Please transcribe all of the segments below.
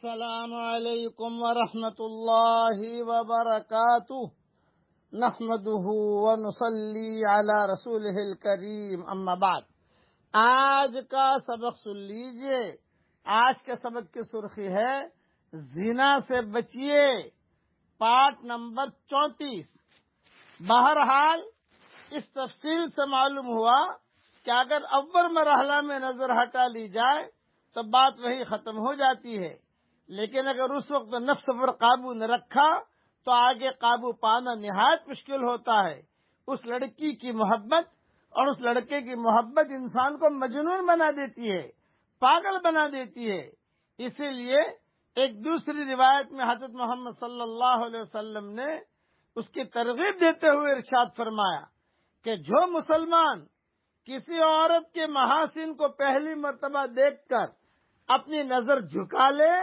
السلام علیکم ورحمۃ اللہ وبرکاتہ نحمده ونصلی علی رسولہ الکریم اما بعد۔ آج کا سبق سن لیجئے۔ آج کے سبق کی سرخی ہے زنا سے بچیے، پارٹ نمبر 34۔ بہرحال اس تفصیل سے معلوم ہوا کہ اگر اول مرحلہ میں نظر ہٹا لی جائے تو بات وہی ختم ہو جاتی ہے، لیکن اگر اس وقت نفس پر قابو نہ رکھا تو آگے قابو پانا نہایت مشکل ہوتا ہے۔ اس لڑکی کی محبت اور اس لڑکے کی محبت انسان کو مجنون بنا دیتی ہے، پاگل بنا دیتی ہے۔ اسی لیے ایک دوسری روایت میں حضرت محمد صلی اللہ علیہ وسلم نے اس کی ترغیب دیتے ہوئے ارشاد فرمایا کہ جو مسلمان کسی عورت کے محاسن کو پہلی مرتبہ دیکھ کر اپنی نظر جھکا لے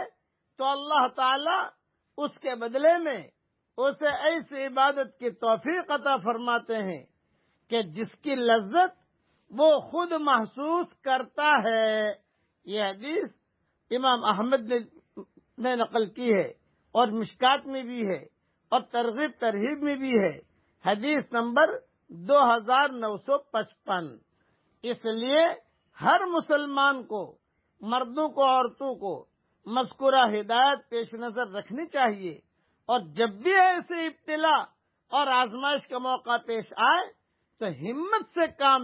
تو اللہ تعالی اس کے بدلے میں اسے ایسی عبادت کی توفیق عطا فرماتے ہیں کہ جس کی لذت وہ خود محسوس کرتا ہے۔ یہ حدیث امام احمد نے نقل کی ہے اور مشکات میں بھی ہے اور ترغیب ترہیب میں بھی ہے، حدیث نمبر 2955۔ اس لیے ہر مسلمان کو، مردوں کو، عورتوں کو مذکورہ ہدایت پیش نظر رکھنی چاہیے، اور جب بھی ایسے ابتلا اور آزمائش کا موقع پیش آئے تو ہمت سے کام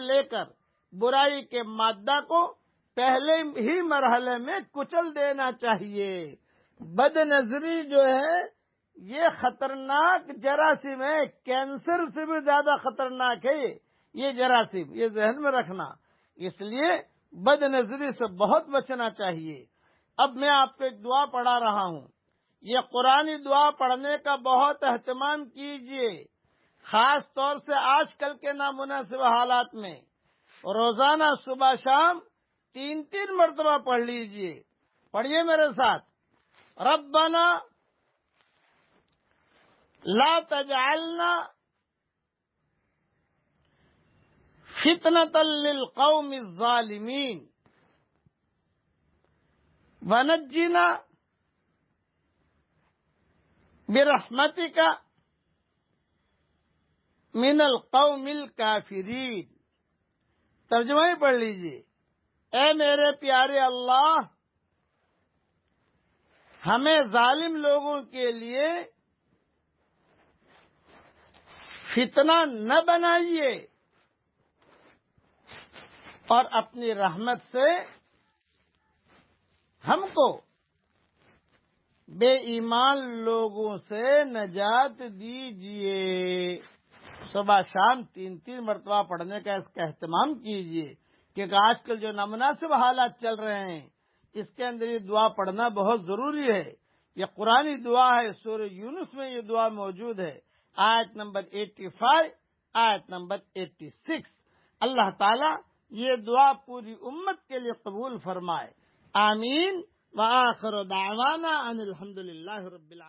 لے کر برائی کے مادہ کو پہلے ہی مرحلے میں کچل دینا چاہیے۔ بد نظری جو ہے یہ خطرناک جراثیم ہے، کینسر سے بھی زیادہ خطرناک ہے یہ جراثیم، یہ ذہن میں رکھنا۔ اس لیے بد نظری سے بہت بچنا چاہیے۔ اب میں آپ کو ایک دعا پڑھا رہا ہوں، یہ قرآنی دعا پڑھنے کا بہت اہتمام کیجیے، خاص طور سے آج کل کے نامناسب حالات میں روزانہ صبح شام 3 مرتبہ پڑھ لیجیے۔ پڑھیے میرے ساتھ۔ ربنا لا تجعلنا فتنة للقوم الظالمین ونجنا برحمتک من القوم الکافرین۔ ترجمہ ہی پڑھ لیجیے۔ اے میرے پیارے اللہ، ہمیں ظالم لوگوں کے لیے فتنہ نہ بنائیے، اور اپنی رحمت سے ہم کو بے ایمان لوگوں سے نجات دیجیے۔ صبح شام 3 مرتبہ پڑھنے کا اس کا اہتمام کیجیے، کیونکہ آج کل جو نامناسب حالات چل رہے ہیں اس کے اندر یہ دعا پڑھنا بہت ضروری ہے۔ یہ قرآنی دعا ہے، سورہ یونس میں یہ دعا موجود ہے، آیت نمبر 85، آیت نمبر 86۔ اللہ تعالی یہ دعا پوری امت کے لیے قبول فرمائے، آمین۔ وآخر دعوانا ان الحمدللہ رب العالمین۔